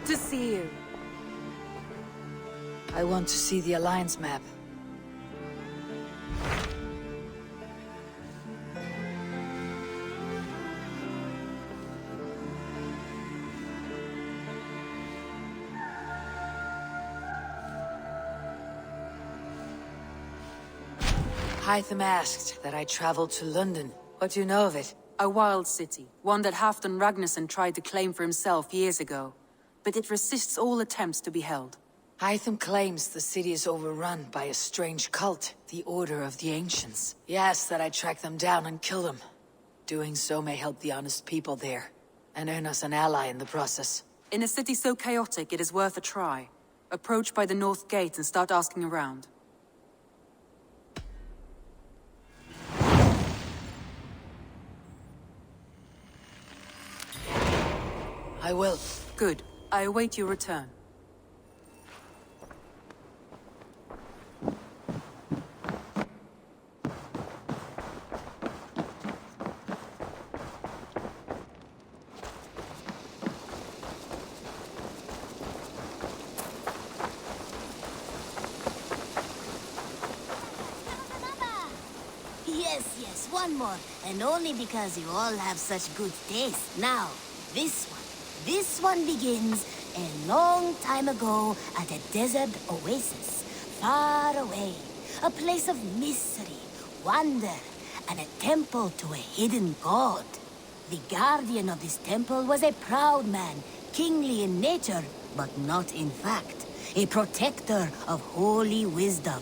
Good to see you. I want to see the Alliance map. Hytham asked that I travel to Lunden. What do you know of it? A wild city, one that Halfdan Ragnarsson tried to claim for himself years ago. But it resists all attempts to be held. Hytham claims the city is overrun by a strange cult, the Order of the Ancients. He asks that I track them down and kill them. Doing so may help the honest people there, and earn us an ally in the process. In a city so chaotic, it is worth a try. Approach by the North Gate and start asking around. I will. Good. I await your return. Yes, one more. And only because you all have such good taste. Now, this one. This one begins a long time ago at a desert oasis, far away. A place of mystery, wonder, and a temple to a hidden god. The guardian of this temple was a proud man, kingly in nature, but not in fact. A protector of holy wisdom.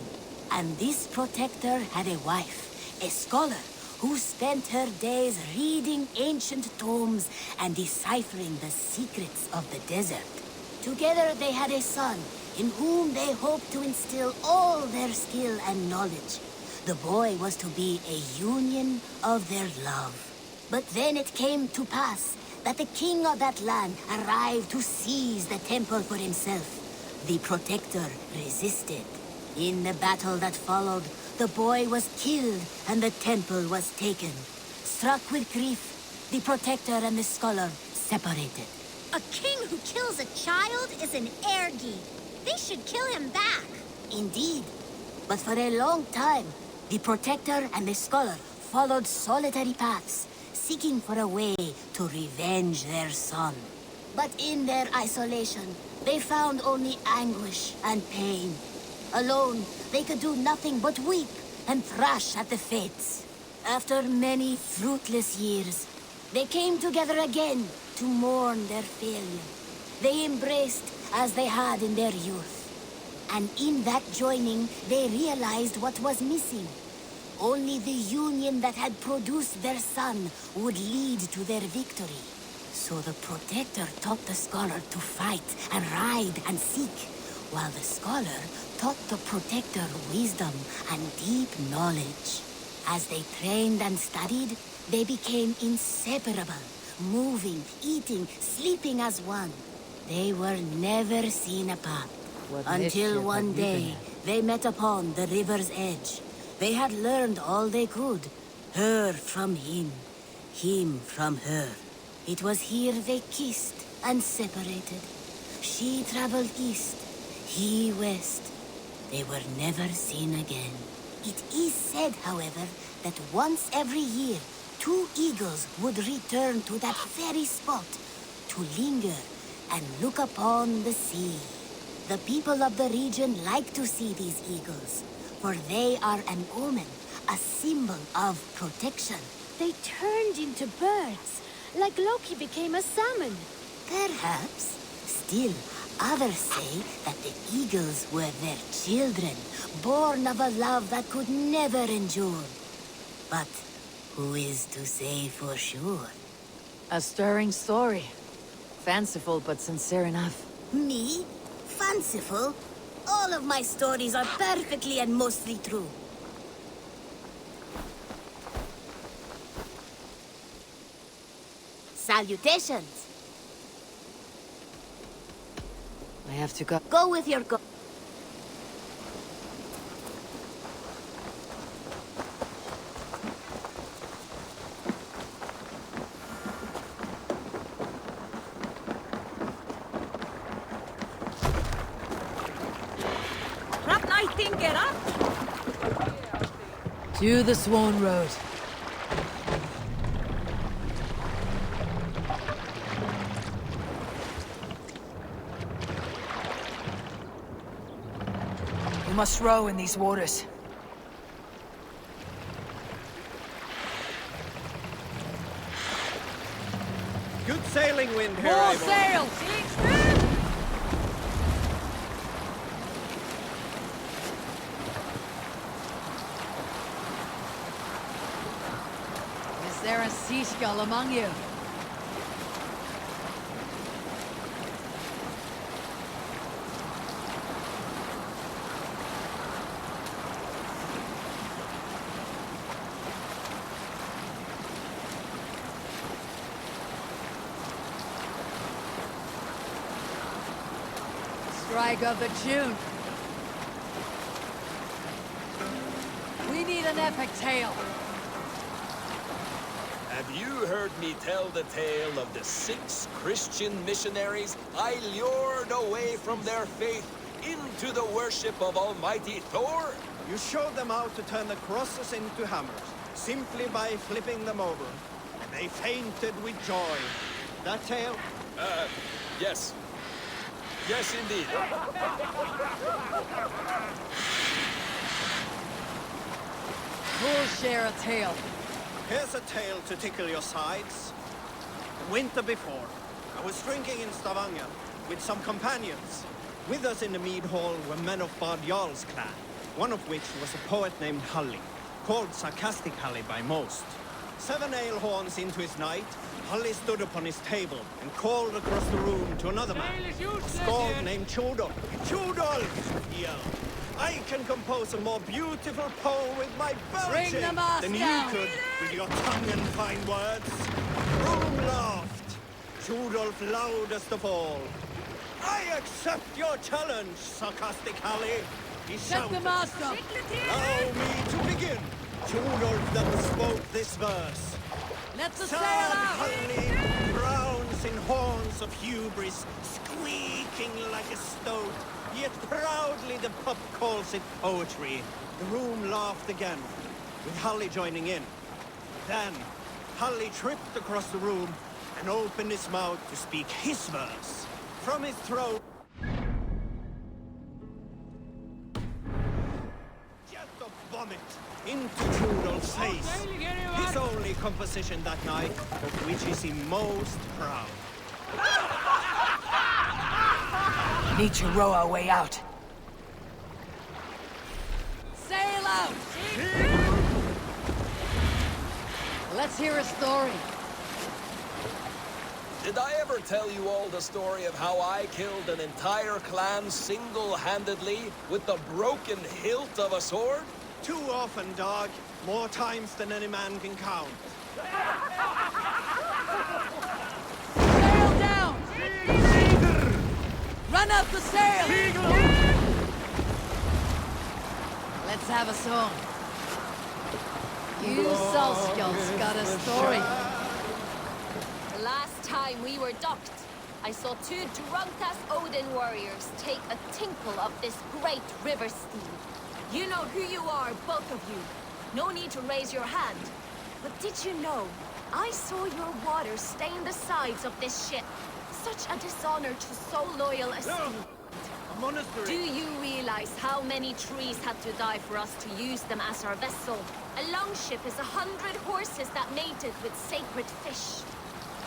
And this protector had a wife, a scholar, who spent her days reading ancient tomes and deciphering the secrets of the desert. Together they had a son, in whom they hoped to instill all their skill and knowledge. The boy was to be a union of their love. But then it came to pass that the king of that land arrived to seize the temple for himself. The protector resisted. In the battle that followed, the boy was killed and the temple was taken. Struck with grief, the protector and the scholar separated. A king who kills a child is an ergi. They should kill him back. Indeed. But for a long time, the protector and the scholar followed solitary paths, seeking for a way to revenge their son. But in their isolation, they found only anguish and pain. Alone, they could do nothing but weep and thrash at the fates. After many fruitless years, they came together again to mourn their failure. They embraced as they had in their youth. And in that joining, they realized what was missing. Only the union that had produced their son would lead to their victory. So the protector taught the scholar to fight and ride and seek, while the scholar taught the protector wisdom and deep knowledge. As they trained and studied, they became inseparable, moving, eating, sleeping as one. They were never seen apart. Until one day, they met upon the river's edge. They had learned all they could. Her from him from her. It was here they kissed and separated. She traveled east, he west. They were never seen again. It is said, however, that once every year, 2 eagles would return to that very spot to linger and look upon the sea. The people of the region like to see these eagles, for they are an omen, a symbol of protection. They turned into birds, like Loki became a salmon. Perhaps. Still, others say that the eagles were their children, born of a love that could never endure. But who is to say for sure? A stirring story. Fanciful but sincere enough. Me? Fanciful? All of my stories are perfectly and mostly true. Salutations! I have to go. Go with your go. To the Swan Road. You must row in these waters. Good sailing wind here, More Eivor. sails! Is there a seagull among you? Strike of the June. We need an epic tale. Have you heard me tell the tale of the 6 Christian missionaries I lured away from their faith into the worship of Almighty Thor? You showed them how to turn the crosses into hammers, simply by flipping them over. And they fainted with joy. That tale? Yes. Yes, indeed. Who'll share a tale? Here's a tale to tickle your sides. The winter before, I was drinking in Stavanger with some companions. With us in the mead hall were men of Bard Jarl's clan, one of which was a poet named Halli, called Sarcastic Halli by most. 7 ale horns into his night, Halli stood upon his table and called across the room to another man, a skald named Tjodolf. Tjodolf! He yelled. I can compose a more beautiful poem with my belching Bring the mast than down. you could with your tongue and fine words. The room laughed. Tjodolf loudest of all. I accept your challenge, Sarcastic Halli, he Set shouted. the mast up! Allow me to begin. Tjodolf then spoke this verse. Let the sail Sad out! Halli drowns in horns of hubris, squeaking like a stoat, yet proudly the pup calls it poetry. The room laughed again, with Halli joining in. Then, Halli tripped across the room and opened his mouth to speak his verse. From his throat, jet of vomit into Tjodolf's face. His only composition that night, of which is he most proud. Need to row our way out. Sail out! Let's hear a story. Did I ever tell you all the story of how I killed an entire clan single-handedly with the broken hilt of a sword? Too often, dog. More times than any man can count. Sail down! Run up the sail! Let's have a song. You Salskulls got a story. The last time we were docked, I saw 2 drunk-ass Odin warriors take a tinkle of this great river steed. You know who you are, both of you. No need to raise your hand. But did you know, I saw your water stain the sides of this ship. Such a dishonor to so loyal a steed. A monastery. Do you realize how many trees had to die for us to use them as our vessel? A longship is 100 horses that mated with sacred fish.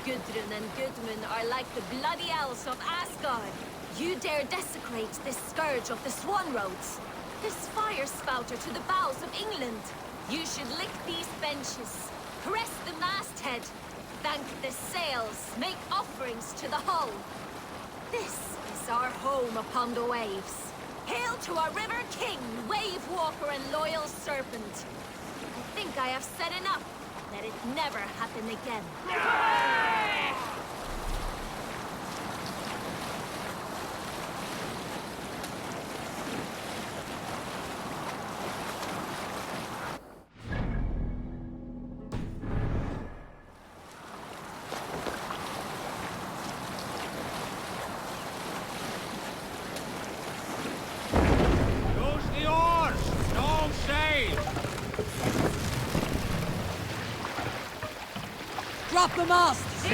Gudrun and Gudmund are like the bloody elves of Asgard. You dare desecrate this scourge of the Swan Roads, this fire spouter to the bows of England. You should lick these benches, caress the masthead, thank the sails, make offerings to the hull. This is our home upon the waves. Hail to our river king, wave walker and loyal serpent. I think I have said enough. Let it never happen again. Use the oars! Don't sail! Drop the mast!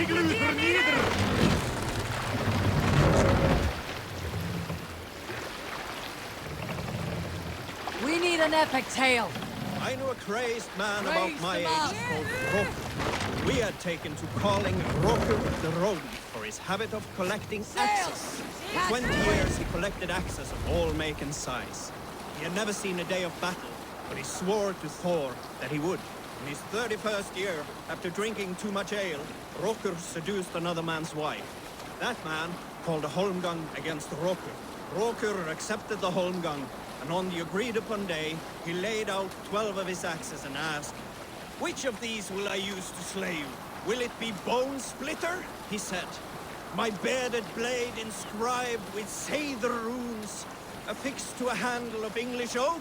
We need an epic tale. I knew a crazed man about Raise my them age up. called Roku. We had taken to calling Roku the rodent for his habit of collecting axes. For 20 years he collected axes of all make and size. He had never seen a day of battle, but he swore to Thor that he would. In his 31st year, after drinking too much ale, Rokur seduced another man's wife. That man called a holmgang against Rokur. Rokur accepted the holmgang, and on the agreed-upon day, he laid out 12 of his axes and asked, "Which of these will I use to slay you? Will it be Bone Splitter?" he said. "My bearded blade inscribed with Seidr runes, affixed to a handle of English oak?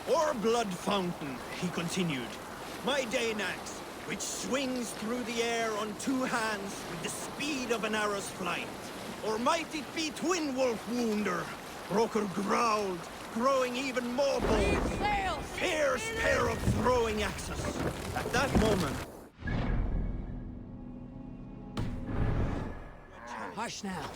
Or Blood Fountain?" he continued. "My Dane axe, which swings through the air on 2 hands with the speed of an arrow's flight. Or might it be Twin Wolf Wounder?" Rokur growled, growing even more bold. Fierce pair of throwing axes. At that moment... Hush now.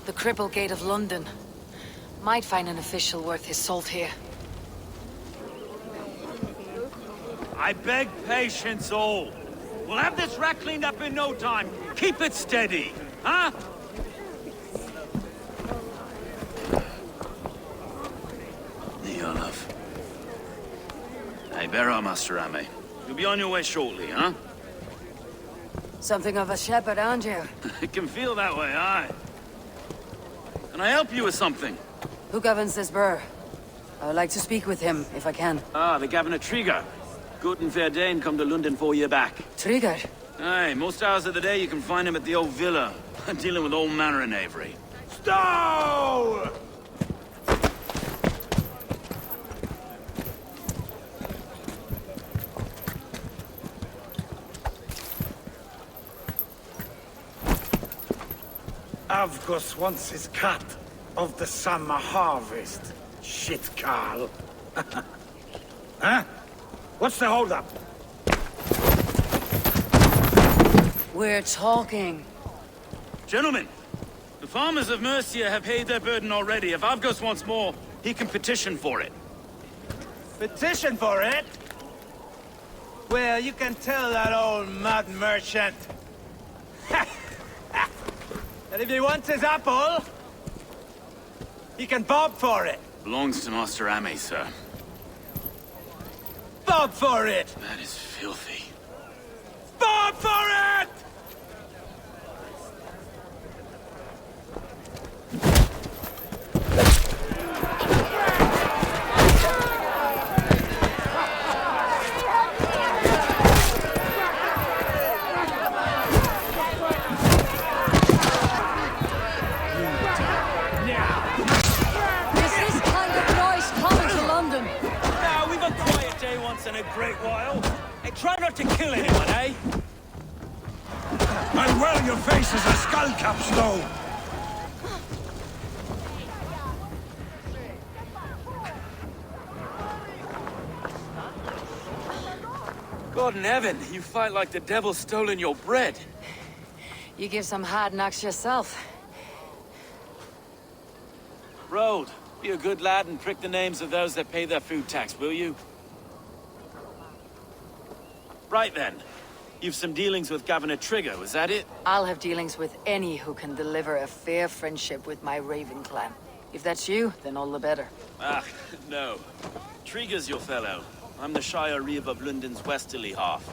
The Cripple Gate of London. Might find an official worth his salt here. I beg patience, all. We'll have this wreck cleaned up in no time. Keep it steady, huh? Olaf. Hey, bear up, Master Ame. You'll be on your way shortly, huh? Something of a shepherd, aren't you? It can feel that way, aye. Can I help you with something? Who governs this burr? I would like to speak with him, if I can. Ah, the Governor Trigger. Good and fair Dane come to Lunden 4 year back. Trigger? Aye, most hours of the day you can find him at the old villa, dealing with all manner of knavery. Stow! Avgos wants his cut of the summer harvest. Shit, Carl. Huh? What's the holdup? We're talking. Gentlemen, the farmers of Mercia have paid their burden already. If Avgos wants more, he can petition for it. Petition for it? Well, you can tell that old mud merchant. And if he wants his apple, he can bob for it. Belongs to Master Ame, sir. Bob for it! That is filthy. Bob for it! In a great while. Hey, try not to kill anyone, eh? And well, your face is a skull caps, though. God in heaven, you fight like the devil stolen your bread. You give some hard knocks yourself. Road, be a good lad and prick the names of those that pay their food tax, will you? Right then. You've some dealings with Governor Trigger, was that it? I'll have dealings with any who can deliver a fair friendship with my Raven clan. If that's you, then all the better. Ah, no. Trigger's your fellow. I'm the Shire Reeve of Lunden's westerly half.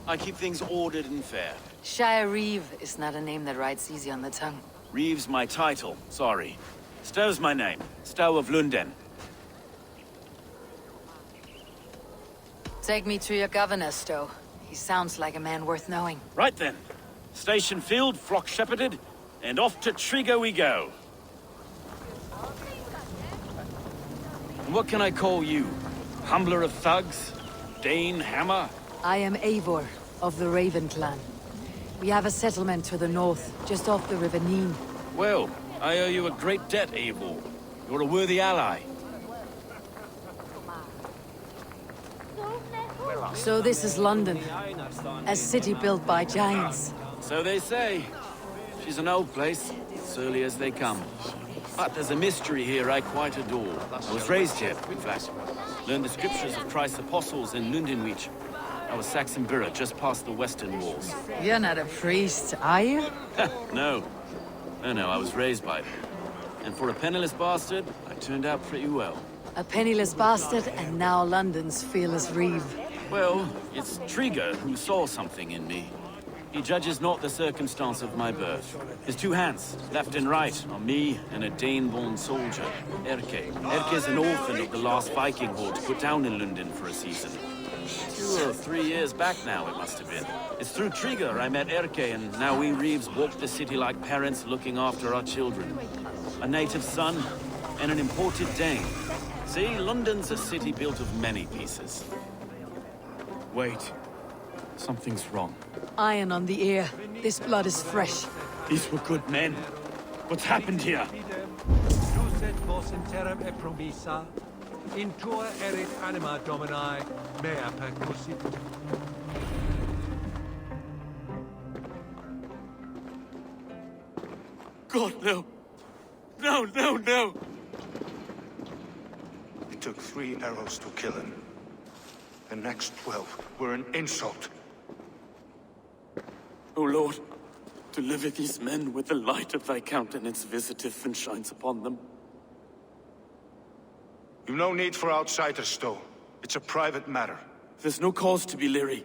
I keep things ordered and fair. Shire Reeve is not a name that rides easy on the tongue. Reeve's my title, sorry. Stow's my name. Stow of Lunden. Take me to your governor, Stow. He sounds like a man worth knowing. Right then. Station filled, flock shepherded, and off to Trigger we go. And what can I call you? Humbler of thugs? Dane Hammer? I am Eivor, of the Raven clan. We have a settlement to the north, just off the River Neen. Well, I owe you a great debt, Eivor. You're a worthy ally. So this is London, a city built by giants. So they say. She's an old place, surly as they come. But there's a mystery here I quite adore. I was raised here, in fact. Learned the scriptures of Christ's apostles in Lundenwich. I was Saxon Borough, just past the western walls. You're not a priest, are you? No. No, I was raised by them. And for a penniless bastard, I turned out pretty well. A penniless bastard, and now London's fearless Reeve. Well, it's Trigger who saw something in me. He judges not the circumstance of my birth. His two hands, left and right, on me and a Dane-born soldier, Erke. Erke's an orphan of the last Viking horde put down in Lunden for a season. 2 or 3 years back now, it must have been. It's through Trigger I met Erke, and now we Reeves walk the city like parents looking after our children. A native son, and an imported Dane. See, London's a city built of many pieces. Wait. Something's wrong. Iron on the ear. This blood is fresh. These were good men. What's happened here? Duset vos in terram e promissa, in tua erit anima Domini, mea percussit. God, no. No. It took 3 arrows to kill him. The next 12 were an insult. O Lord, deliver these men with the light of thy countenance visiteth and shines upon them. You've no need for outsiders, Stow. It's a private matter. There's no cause to be leery.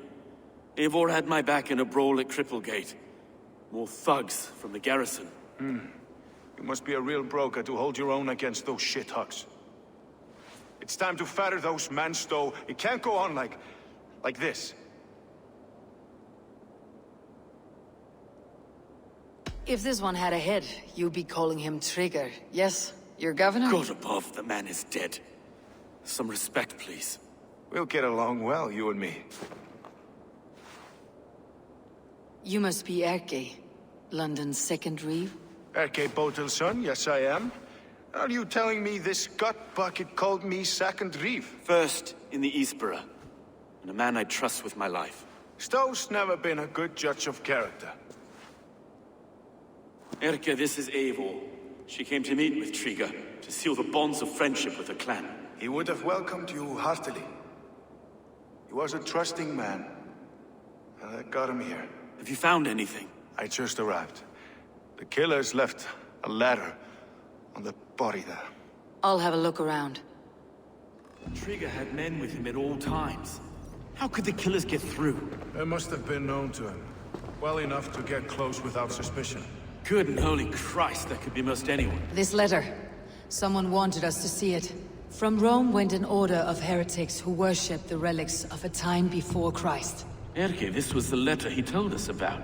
Eivor had my back in a brawl at Cripplegate. More thugs from the garrison. You must be a real broker to hold your own against those shithugs. It's time to fetter those men, Stow. It can't go on like this. If this one had a head, you'd be calling him Trigger. Yes, your governor? God above, the man is dead. Some respect, please. We'll get along well, you and me. You must be Erke, London's second Reeve. Erke Botel's son, yes I am. Are you telling me this gut bucket called me second Reeve? First in the Eastborough, and a man I trust with my life. Stow's never been a good judge of character. Erke, this is Eivor. She came to meet with Trigger, to seal the bonds of friendship with her clan. He would have welcomed you heartily. He was a trusting man, and that got him here. Have you found anything? I just arrived. The killers left a letter on the body there. I'll have a look around. Trigger had men with him at all times. How could the killers get through? They must have been known to him. Well enough to get close without suspicion. Good and holy Christ, that could be most anyone. This letter. Someone wanted us to see it. From Rome went an order of heretics who worshipped the relics of a time before Christ. Erke, this was the letter he told us about.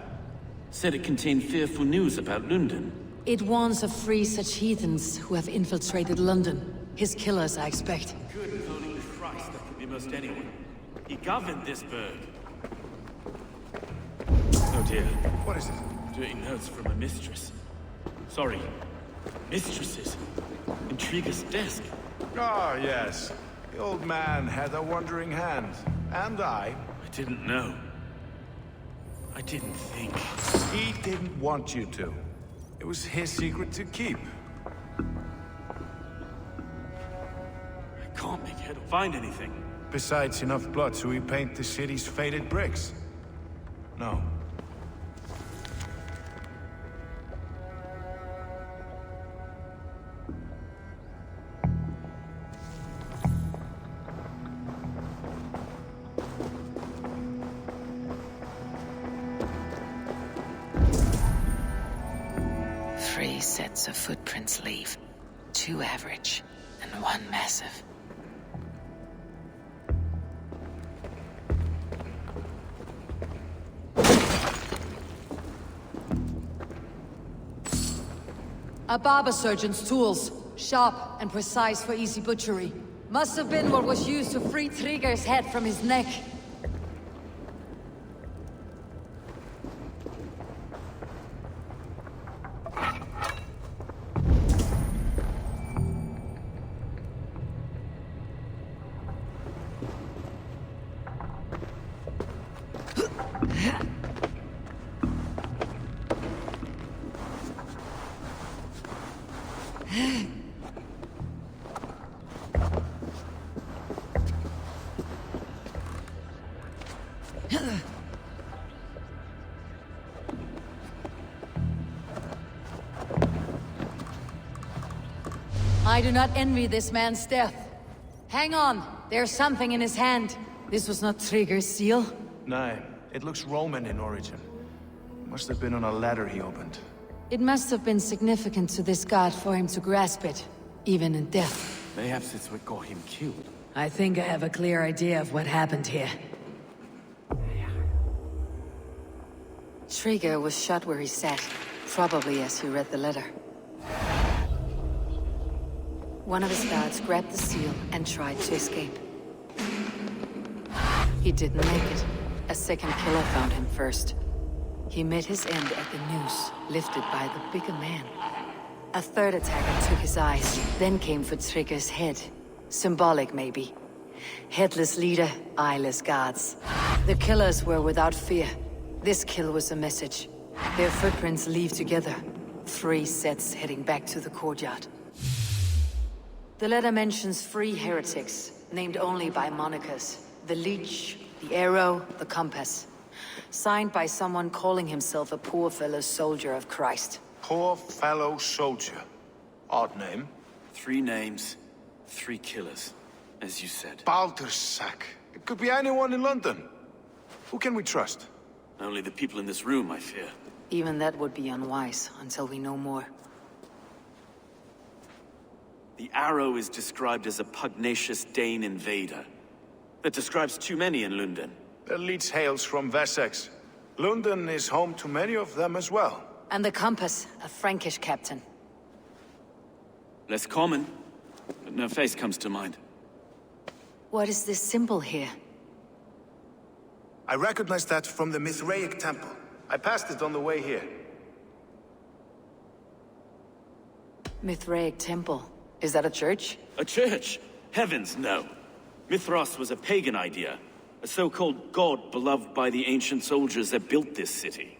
Said it contained fearful news about Lunden. It warns of 3 such heathens who have infiltrated London. His killers, I expect. Good and holy Christ, that could be most anyone. He governed this burg. Oh dear. What is it? Dirty notes from a mistress. Sorry. Mistresses. In Trigger's desk. Ah, yes. The old man had a wandering hand. And I didn't know. I didn't think. He didn't want you to. It was his secret to keep. find anything. Besides enough blood to repaint the city's faded bricks? No. Three sets of footprints leave. 2 average, and 1 massive. A barber surgeon's tools. Sharp and precise for easy butchery. Must have been what was used to free Trigger's head from his neck. I do not envy this man's death. Hang on, there's something in his hand. This was not Trigger's seal. No, it looks Roman in origin. Must have been on a ladder he opened. It must have been significant to this god for him to grasp it, even in death. Perhaps it's what got him killed. I think I have a clear idea of what happened here. Trigger was shot where he sat, probably as he read the letter. One of his guards grabbed the seal and tried to escape. He didn't make it. A second killer found him first. He met his end at the noose, lifted by the bigger man. A third attacker took his eyes, then came for Trigger's head. Symbolic, maybe. Headless leader, eyeless guards. The killers were without fear. This kill was a message. Their footprints leave together. 3 sets heading back to the courtyard. The letter mentions 3 heretics, named only by monikers. The Leech, the Arrow, the Compass. Signed by someone calling himself a poor fellow soldier of Christ. Poor fellow soldier. Odd name. 3 names, 3 killers, as you said. Baldersack. It could be anyone in London. Who can we trust? Only the people in this room, I fear. Even that would be unwise, until we know more. The Arrow is described as a pugnacious Dane invader. That describes too many in Lunden. The Leech hails from Wessex. Lunden is home to many of them as well. And the Compass, a Frankish captain. Less common, but no face comes to mind. What is this symbol here? I recognize that from the Mithraic temple. I passed it on the way here. Mithraic temple. Is that a church? A church? Heavens, no. Mithras was a pagan idea. A so-called god beloved by the ancient soldiers that built this city.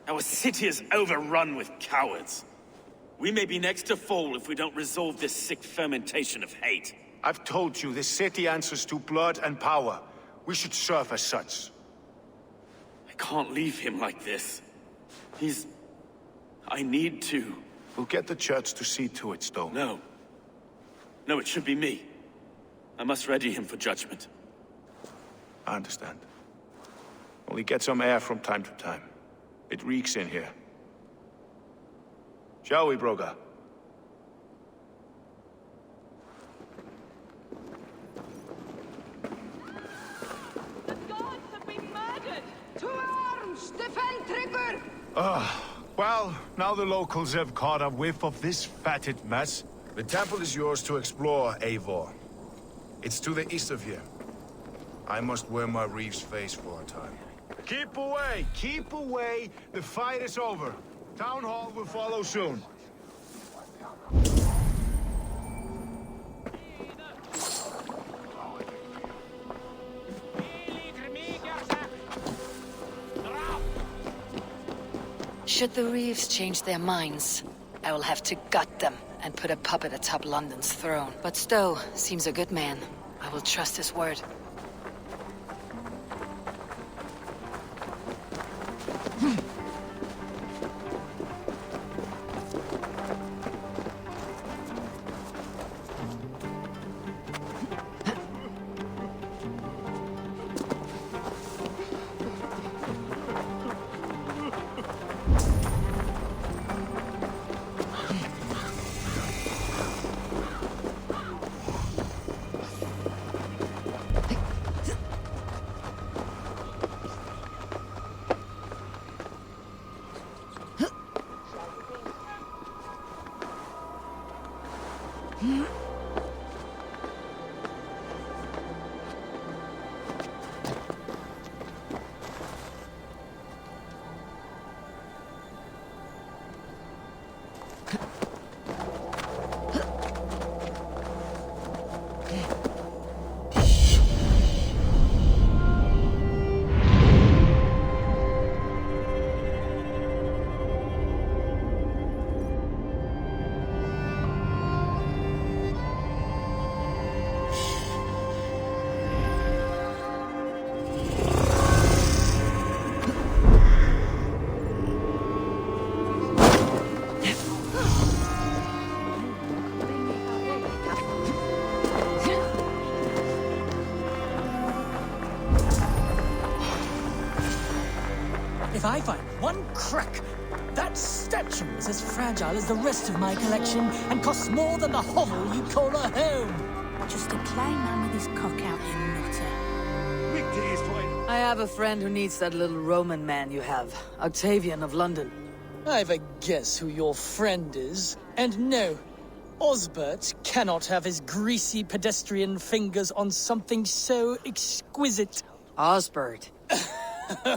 Our city is overrun with cowards. We may be next to fall if we don't resolve this sick fermentation of hate. I've told you, this city answers to blood and power. We should serve as such. I can't leave him like this. I need to. We'll get the church to see to it, Stone. No. No, it should be me. I must ready him for judgment. I understand. Only get some air from time to time. It reeks in here. Shall we, Broga? The gods have been murdered! To arms! Defend Trigger! Well, now the locals have caught a whiff of this fatted mess. The temple is yours to explore, Eivor. It's to the east of here. I must wear my Reeve's face for a time. Keep away! Keep away! The fight is over. Town Hall will follow soon. Should the Reeves change their minds, I will have to gut them and put a puppet atop London's throne. But Stowe seems a good man. I will trust his word. If I find one crack, that statue is as fragile as the rest of my collection and costs more than the hovel you call a home. Just a plain man with his cock out, you nutter. I have a friend who needs that little Roman man you have, Octavian of London. I've a guess who your friend is. And no, Osbert cannot have his greasy pedestrian fingers on something so exquisite. Osbert.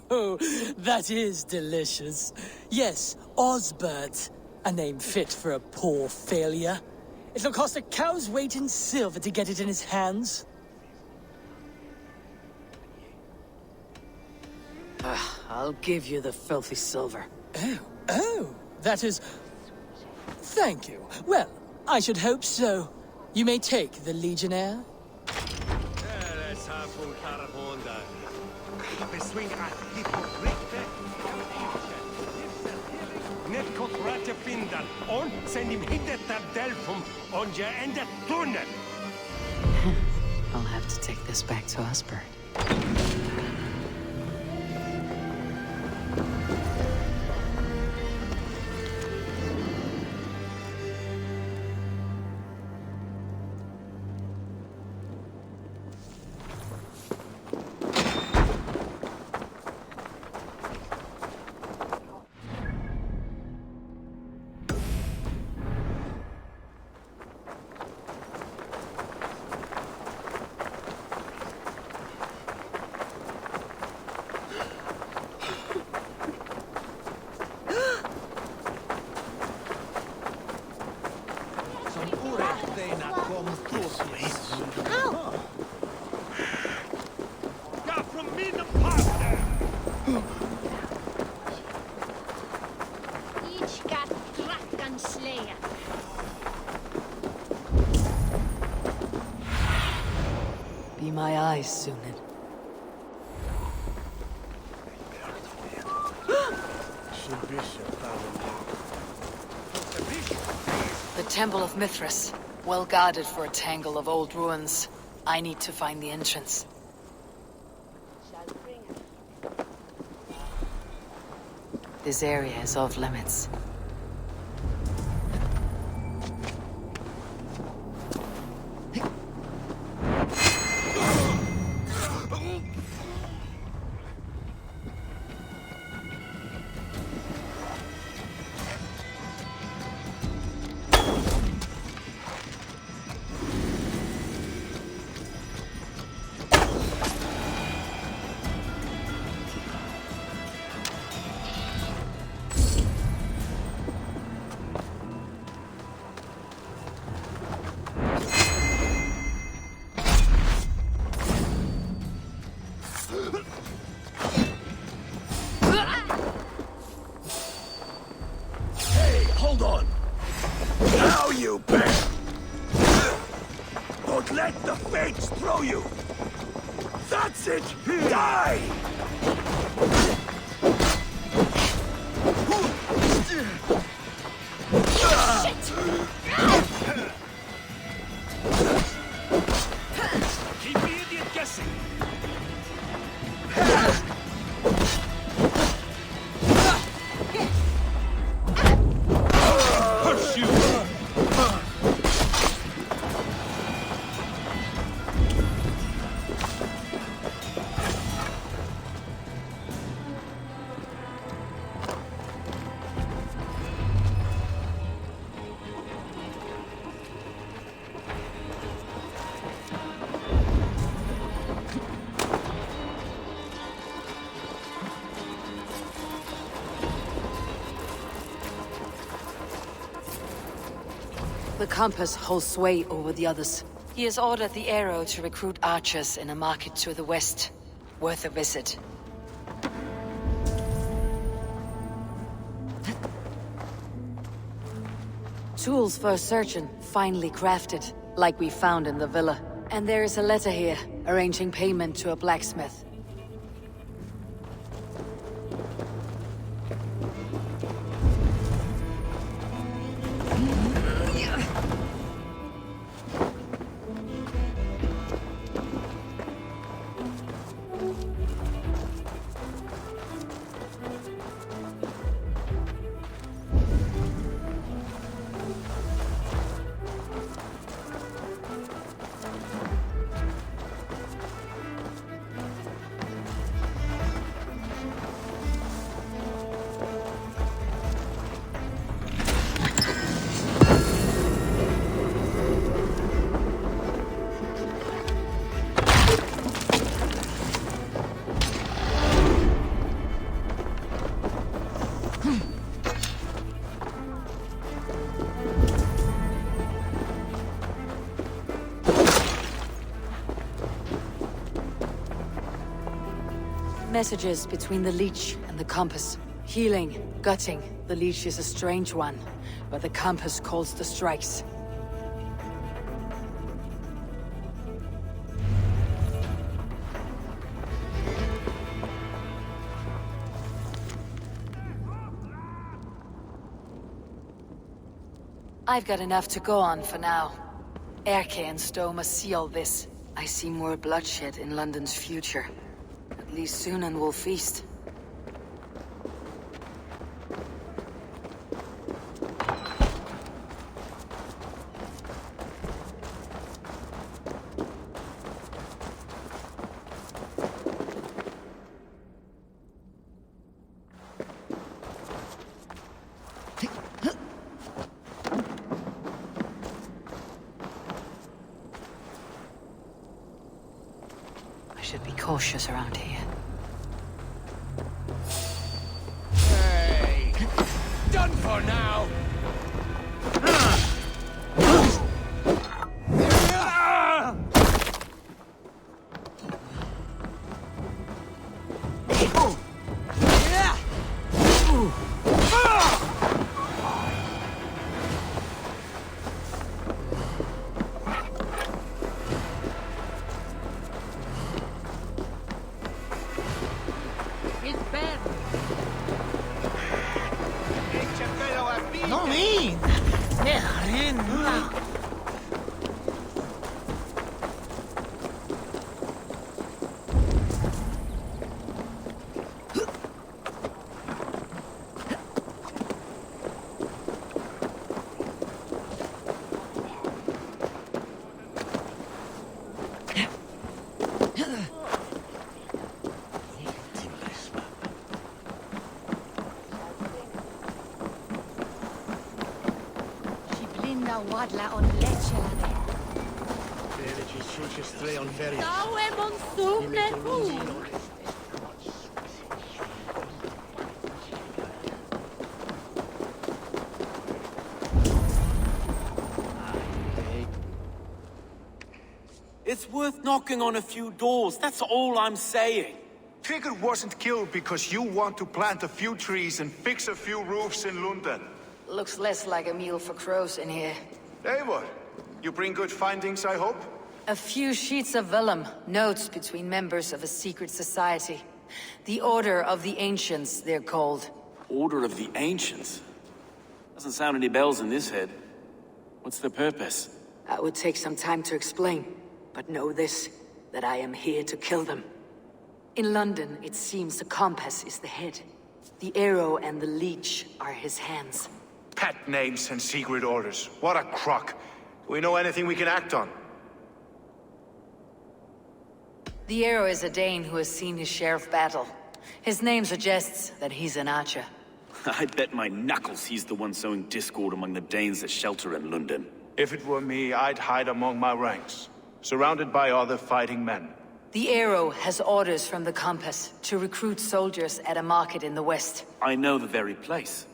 Oh, that is delicious. Yes, Osbert. A name fit for a poor failure. It'll cost a cow's weight in silver to get it in his hands. I'll give you the filthy silver. Oh, that is... Thank you. Well, I should hope so. You may take the Legionnaire. I'll have to take this back to Osbert. Be my eyes, Sunan. The Temple of Mithras. Well guarded for a tangle of old ruins. I need to find the entrance. This area is off limits. Don't let the fates throw you! That's it! Die! Keep the idiot guessing! Pursue! The compass holds sway over the others. He has ordered the arrow to recruit archers in a market to the west. Worth a visit. Tools for a surgeon, finely crafted, like we found in the villa. And there is a letter here, arranging payment to a blacksmith. Messages between the leech and the compass. Healing, gutting. The leech is a strange one, but the compass calls the strikes. I've got enough to go on for now. Erke and Stowe must seal this. I see more bloodshed in London's future. At least Sunan will feast. I should be cautious around here. Hey! Done for now! No mean! Wadla on leche. Stałe monsumne It's worth knocking on a few doors, that's all I'm saying. Tigger wasn't killed because you want to plant a few trees and fix a few roofs in Lunden. Looks less like a meal for crows in here. Eivor, you bring good findings, I hope? A few sheets of vellum, notes between members of a secret society. The Order of the Ancients, they're called. Order of the Ancients? Doesn't sound any bells in this head. What's the purpose? That would take some time to explain, but know this, that I am here to kill them. In London, it seems the compass is the head. The arrow and the leech are his hands. Pet names and secret orders. What a crock. Do we know anything we can act on? The arrow is a Dane who has seen his share of battle. His name suggests that he's an archer. I bet my knuckles he's the one sowing discord among the Danes that shelter in Lunden. If it were me, I'd hide among my ranks, surrounded by other fighting men. The arrow has orders from the compass to recruit soldiers at a market in the west. I know the very place.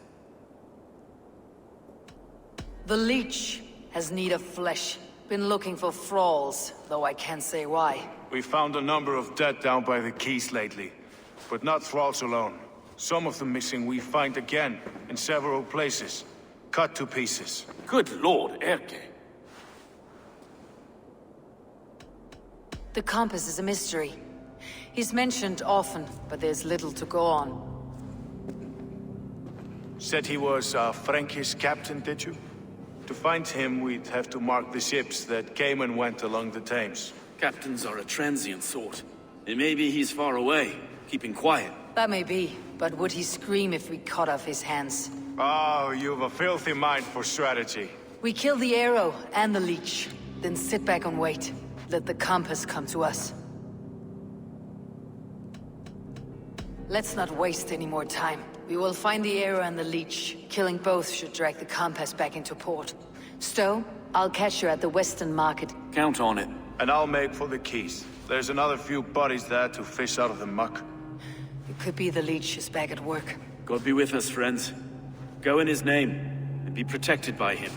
The leech has need of flesh. Been looking for thralls, though I can't say why. We found a number of dead down by the quays lately, but not thralls alone. Some of the missing we find again, in several places, cut to pieces. Good lord, Erke. The compass is a mystery. He's mentioned often, but there's little to go on. Said he was a Frankish captain, did you? To find him, we'd have to mark the ships that came and went along the Thames. Captains are a transient sort. It may be he's far away, keeping quiet. That may be, but would he scream if we cut off his hands? Oh, you've a filthy mind for strategy. We kill the arrow and the leech, then sit back and wait. Let the compass come to us. Let's not waste any more time. We will find the arrow and the leech. Killing both should drag the compass back into port. Stowe, I'll catch you at the Western Market. Count on it. And I'll make for the quays. There's another few bodies there to fish out of the muck. It could be the leech is back at work. God be with us, friends. Go in his name, and be protected by him.